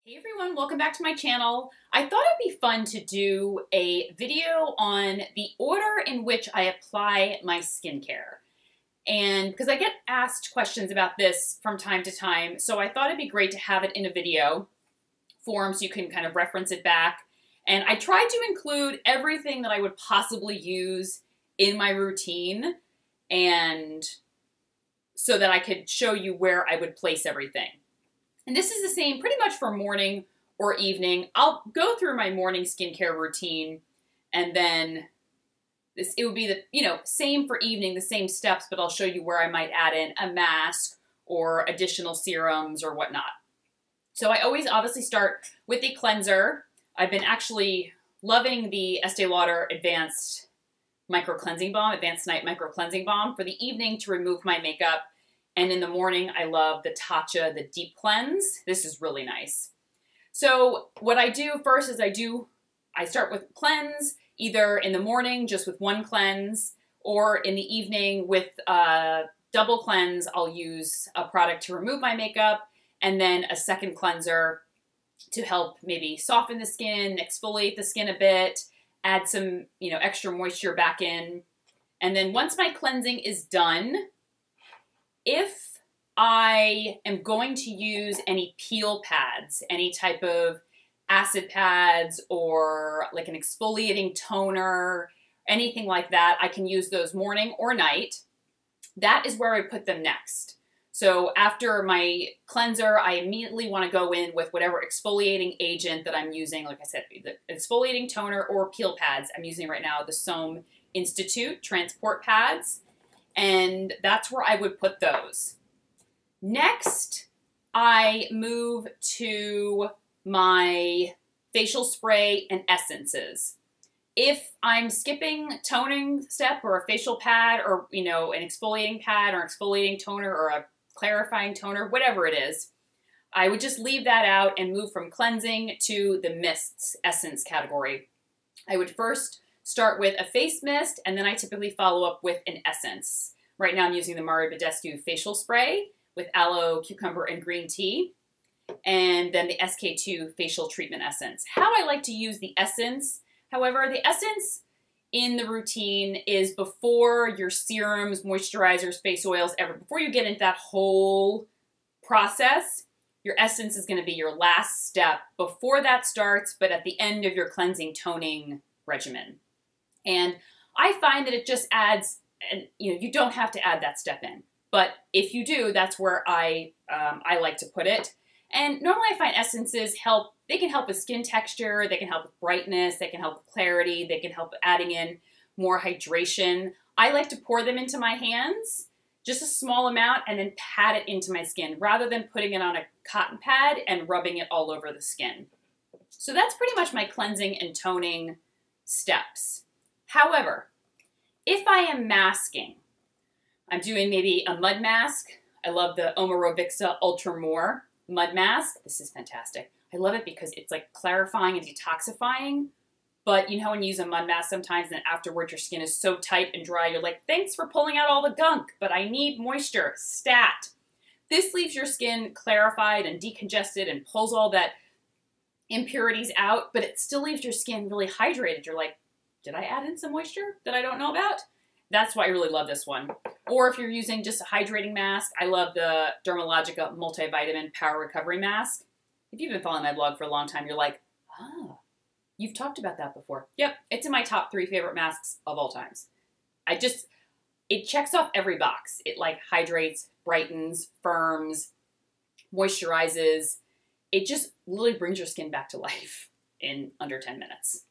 Hey everyone, welcome back to my channel. I thought it'd be fun to do a video on the order in which I apply my skincare. And because I get asked questions about this from time to time, so I thought it'd be great to have it in a video form so you can kind of reference it back. And I tried to include everything that I would possibly use in my routine, and so that I could show you where I would place everything. And this is the same pretty much for morning or evening. I'll go through my morning skincare routine, and then it would be the same for evening, the same steps, but I'll show you where I might add in a mask or additional serums or whatnot. So I always obviously start with a cleanser. I've been actually loving the Estee Lauder Advanced Micro Cleansing Balm, Advanced Night Micro Cleansing Balm for the evening to remove my makeup. And in the morning, I love the Tatcha, the Deep Cleanse. This is really nice. So what I do first is I start with cleanse, either in the morning just with one cleanse, or in the evening with a double cleanse. I'll use a product to remove my makeup, and then a second cleanser to help maybe soften the skin, exfoliate the skin a bit, add some extra moisture back in. And then once my cleansing is done, if I am going to use any peel pads, any type of acid pads or like an exfoliating toner, anything like that, I can use those morning or night. That is where I put them next. So after my cleanser, I immediately want to go in with whatever exfoliating agent that I'm using. Like I said, the exfoliating toner or peel pads. I'm using right now the Somme Institute Transport Pads. And that's where I would put those. Next, I move to my facial spray and essences. If I'm skipping toning step or a facial pad or, an exfoliating pad or exfoliating toner or a clarifying toner, whatever it is, I would just leave that out and move from cleansing to the mists essence category. I would first start with a face mist, and then I typically follow up with an essence. Right now I'm using the Mario Badescu facial spray with aloe, cucumber, and green tea, and then the SK2 facial treatment essence. How I like to use the essence, however, the essence in the routine is before your serums, moisturizers, face oils, before you get into that whole process. Your essence is going to be your last step before that starts, but at the end of your cleansing toning regimen. And I find that it just adds, and you don't have to add that step in, but if you do, that's where I like to put it. And normally I find essences they can help with skin texture, they can help with brightness, they can help with clarity, they can help adding in more hydration. I like to pour them into my hands, just a small amount, and then pat it into my skin rather than putting it on a cotton pad and rubbing it all over the skin. So that's pretty much my cleansing and toning steps. However, if I am masking, I'm doing maybe a mud mask. I love the Omarovixa Ultra More mud mask. This is fantastic. I love it because it's like clarifying and detoxifying. But you know when you use a mud mask sometimes and afterwards your skin is so tight and dry, you're like, thanks for pulling out all the gunk, but I need moisture, stat. This leaves your skin clarified and decongested and pulls all that impurities out, but it still leaves your skin really hydrated. You're like, did I add in some moisture that I don't know about? That's why I really love this one. Or if you're using just a hydrating mask, I love the Dermalogica Multivitamin Power Recovery Mask. If you've been following my blog for a long time, you're like, you've talked about that before. Yep, it's in my top 3 favorite masks of all times. It checks off every box. It like hydrates, brightens, firms, moisturizes. It just literally brings your skin back to life in under 10 minutes.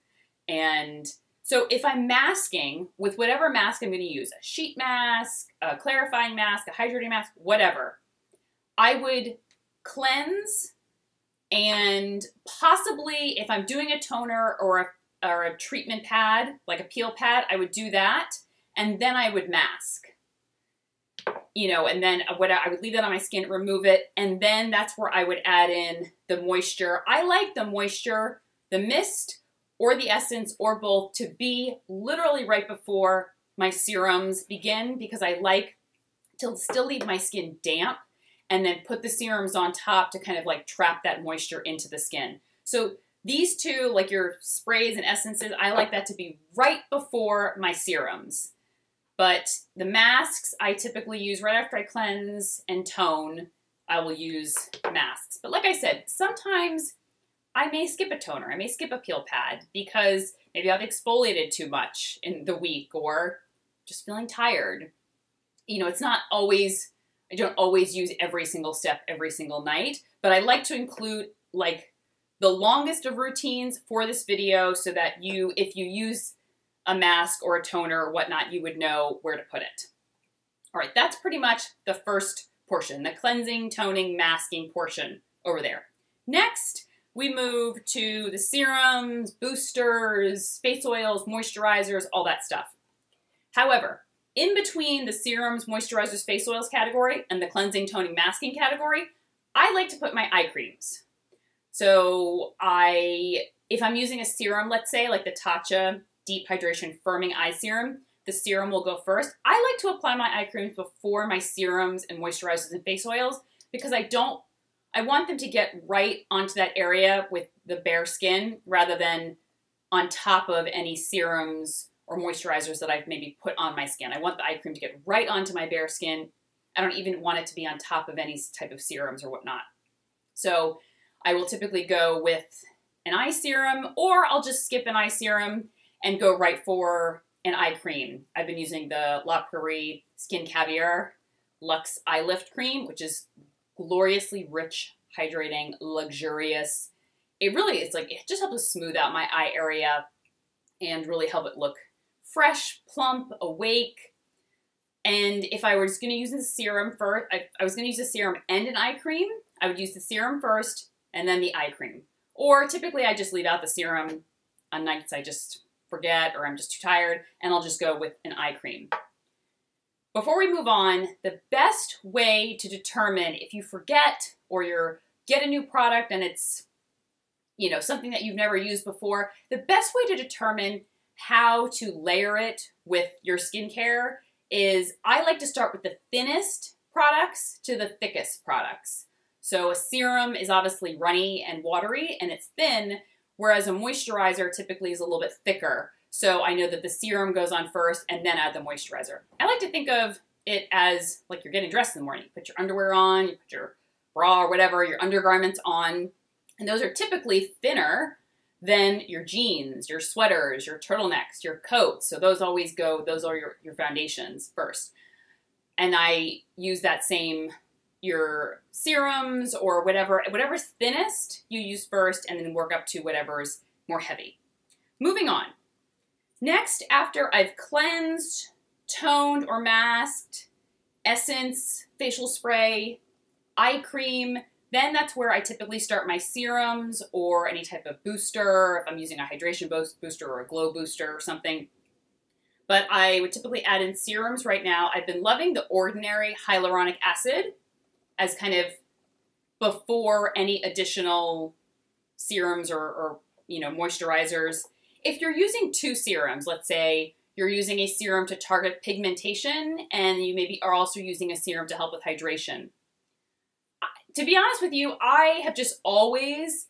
And so if I'm masking with whatever mask I'm going to use, a sheet mask, a clarifying mask, a hydrating mask, whatever, I would cleanse, and possibly if I'm doing a toner or a treatment pad, like a peel pad, I would do that, and then I would mask. And then I would leave that on my skin, remove it, and then that's where I would add in the moisture. I like the moisture, the mist, or the essence, or both, to be literally right before my serums begin, because I like to still leave my skin damp and then put the serums on top to kind of like trap that moisture into the skin. So these two, like your sprays and essences, I like that to be right before my serums. But the masks, I typically use right after I cleanse and tone. I will use masks. But like I said, sometimes I may skip a toner. I may skip a peel pad because maybe I've exfoliated too much in the week or just feeling tired. You know, it's not always, I don't always use every single step every single night, but I like to include like the longest of routines for this video so that you, if you use a mask or a toner or whatnot, you would know where to put it. All right, that's pretty much the first portion, the cleansing, toning, masking portion over there. Next, we move to the serums, boosters, face oils, moisturizers, all that stuff. However, in between the serums, moisturizers, face oils category and the cleansing, toning, masking category, I like to put my eye creams. So if I'm using a serum, let's say like the Tatcha Deep Hydration Firming Eye Serum, the serum will go first. I like to apply my eye creams before my serums and moisturizers and face oils because I want them to get right onto that area with the bare skin rather than on top of any serums or moisturizers that I've maybe put on my skin. I want the eye cream to get right onto my bare skin. I don't even want it to be on top of any type of serums or whatnot. So I will typically go with an eye serum, or I'll just skip an eye serum and go right for an eye cream. I've been using the La Prairie Skin Caviar Luxe Eye Lift Cream, which is gloriously rich, hydrating, luxurious. It really is like, it just helps to smooth out my eye area and really help it look fresh, plump, awake. And if I was going to use the serum first, I was going to use the serum and an eye cream, I would use the serum first and then the eye cream. Or typically I just leave out the serum on nights I just forget or I'm just too tired, and I'll just go with an eye cream. Before we move on, the best way to determine if you forget or you get a new product and it's, you know, something that you've never used before, the best way to determine how to layer it with your skincare is I like to start with the thinnest products to the thickest products. So a serum is obviously runny and watery and it's thin, whereas a moisturizer typically is a little bit thicker. So I know that the serum goes on first and then add the moisturizer. I like to think of it as like you're getting dressed in the morning. You put your underwear on, you put your bra or whatever, your undergarments on, and those are typically thinner than your jeans, your sweaters, your turtlenecks, your coats. So those always go, those are your foundations first. And I use that same, your serums or whatever's thinnest you use first and then work up to whatever's more heavy. Moving on. Next, after I've cleansed, toned or masked, essence, facial spray, eye cream, then that's where I typically start my serums or any type of booster, if I'm using a hydration booster or a glow booster or something. But I would typically add in serums right now. I've been loving the Ordinary Hyaluronic Acid as kind of before any additional serums or you know, moisturizers. If you're using two serums, let's say you're using a serum to target pigmentation and you maybe are also using a serum to help with hydration. To be honest with you, I have just always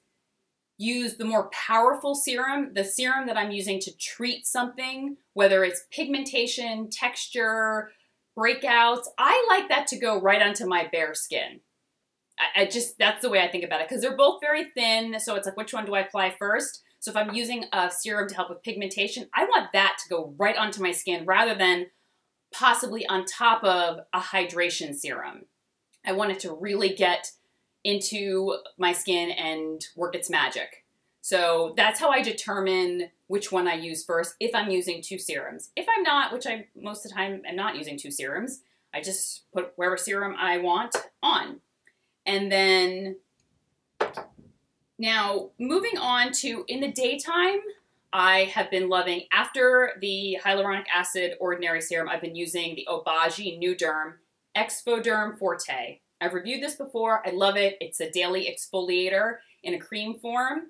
used the more powerful serum, the serum that I'm using to treat something, whether it's pigmentation, texture, breakouts. I like that to go right onto my bare skin. That's the way I think about it because they're both very thin. So it's like, which one do I apply first? So if I'm using a serum to help with pigmentation, I want that to go right onto my skin rather than possibly on top of a hydration serum. I want it to really get into my skin and work its magic. So that's how I determine which one I use first if I'm using two serums. If I'm not, which I most of the time am not using two serums, I just put whatever serum I want on. And then now moving on to in the daytime, I have been loving, after the hyaluronic acid ordinary serum, I've been using the Obagi Nuderm Exfoderm Forte. I've reviewed this before. I love it. It's a daily exfoliator in a cream form.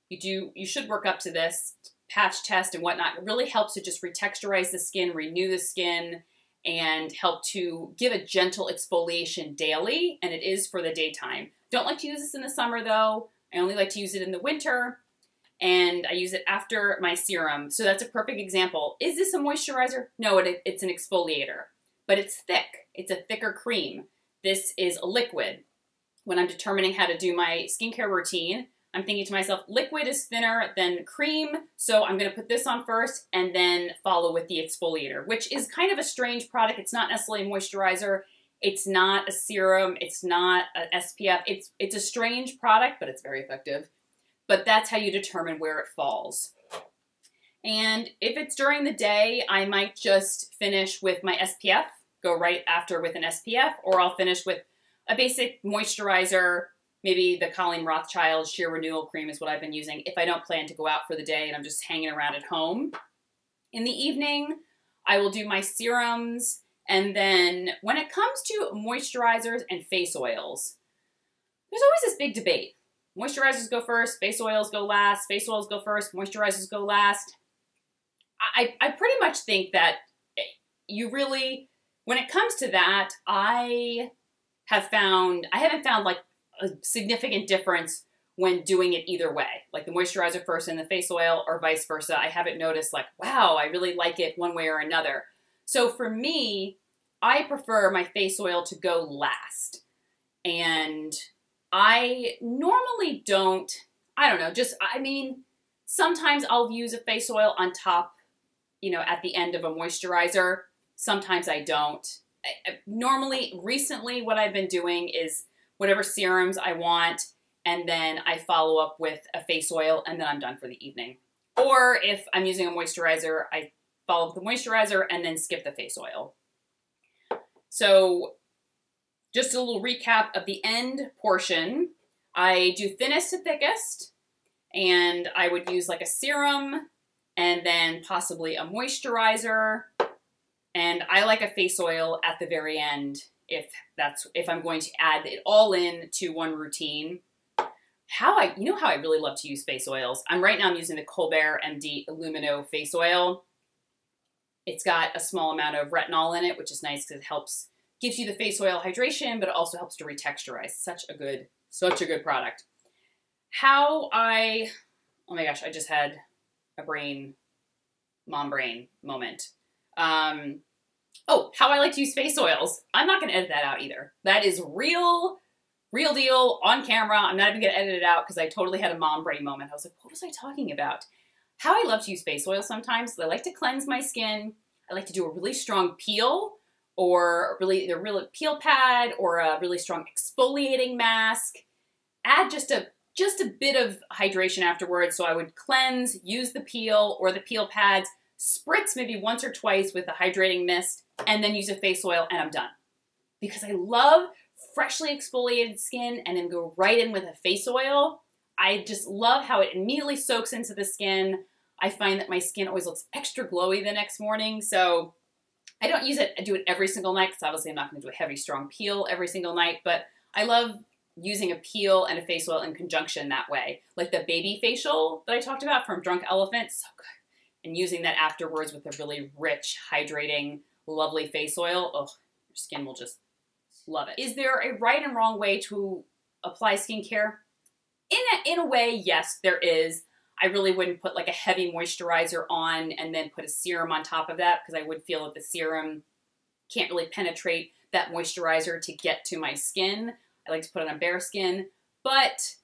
You should work up to this, patch test and whatnot. It really helps to just retexturize the skin, renew the skin, and help to give a gentle exfoliation daily, and it is for the daytime. Don't like to use this in the summer though. I only like to use it in the winter, and I use it after my serum. So that's a perfect example. Is this a moisturizer? No, it's an exfoliator, but it's thick. It's a thicker cream. This is a liquid. When I'm determining how to do my skincare routine, I'm thinking to myself, liquid is thinner than cream, so I'm gonna put this on first and then follow with the exfoliator, which is kind of a strange product. It's not necessarily a moisturizer. It's not a serum. It's not an SPF. It's a strange product, but it's very effective. But that's how you determine where it falls. And if it's during the day, I might just finish with my SPF, go right after with an SPF, or I'll finish with a basic moisturizer. Maybe the Colleen Rothschild Sheer Renewal Cream is what I've been using if I don't plan to go out for the day and I'm just hanging around at home. In the evening, I will do my serums. And then when it comes to moisturizers and face oils, there's always this big debate. Moisturizers go first, face oils go last, face oils go first, moisturizers go last. I pretty much think that you really, when it comes to that, I haven't found like a significant difference when doing it either way, like the moisturizer first and the face oil, or vice versa. I haven't noticed like, wow, I really like it one way or another. So for me, I prefer my face oil to go last. And I normally don't, sometimes I'll use a face oil on top, at the end of a moisturizer. Sometimes I don't. Normally, recently, what I've been doing is whatever serums I want, and then I follow up with a face oil, and then I'm done for the evening. Or if I'm using a moisturizer, I follow up with the moisturizer and then skip the face oil. So just a little recap of the end portion. I do thinnest to thickest, and I would use like a serum and then possibly a moisturizer. And I like a face oil at the very end if I'm going to add it all in to one routine. How I really love to use face oils. Right now I'm using the Colbert MD Illumino face oil. It's got a small amount of retinol in it, which is nice because it gives you the face oil hydration, but it also helps to retexturize. Such a good product. Oh my gosh, I just had a mom brain moment. How I like to use face oils. I'm not going to edit that out either. That is real deal on camera. I'm not even going to edit it out because I totally had a mom brain moment. I was like, what was I talking about? How I love to use face oil sometimes. I like to cleanse my skin. I like to do a really strong peel, or either really peel pad, or a really strong exfoliating mask. Add just a bit of hydration afterwards. So I would cleanse, use the peel or the peel pads, spritz maybe once or twice with a hydrating mist, and then use a face oil, and I'm done. Because I love freshly exfoliated skin and then go right in with a face oil. I just love how it immediately soaks into the skin. I find that my skin always looks extra glowy the next morning. So I don't use it, I do it every single night because obviously I'm not going to do a heavy, strong peel every single night, but I love using a peel and a face oil in conjunction that way. Like the baby facial that I talked about from Drunk Elephant, so good. And using that afterwards with a really rich, hydrating, lovely face oil, your skin will just love it. Is there a right and wrong way to apply skincare? In a way, yes, there is. I really wouldn't put like a heavy moisturizer on and then put a serum on top of that, because I would feel that the serum can't really penetrate that moisturizer to get to my skin. I like to put it on bare skin. But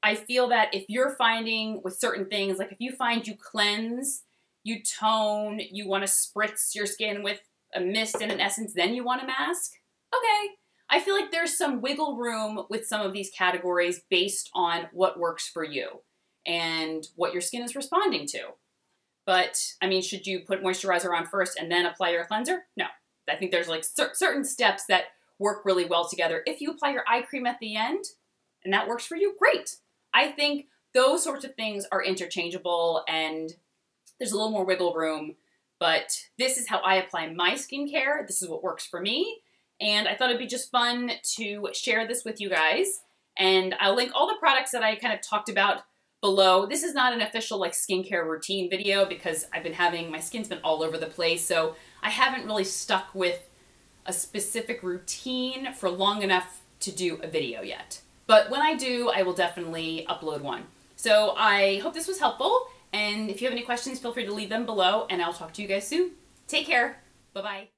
I feel that if you're finding with certain things, like if you find you cleanse, you tone, you want to spritz your skin with a mist and an essence, then you want a mask, okay. I feel like there's some wiggle room with some of these categories based on what works for you and what your skin is responding to. But, I mean, should you put moisturizer on first and then apply your cleanser? No. I think there's like certain steps that work really well together. If you apply your eye cream at the end and that works for you, great. I think those sorts of things are interchangeable and there's a little more wiggle room, but this is how I apply my skincare. This is what works for me. And I thought it'd be just fun to share this with you guys. And I'll link all the products that I kind of talked about below. This is not an official like skincare routine video because my skin's been all over the place, so I haven't really stuck with a specific routine for long enough to do a video yet. But when I do, I will definitely upload one. So I hope this was helpful, and if you have any questions, feel free to leave them below, and I'll talk to you guys soon. Take care. Bye-bye.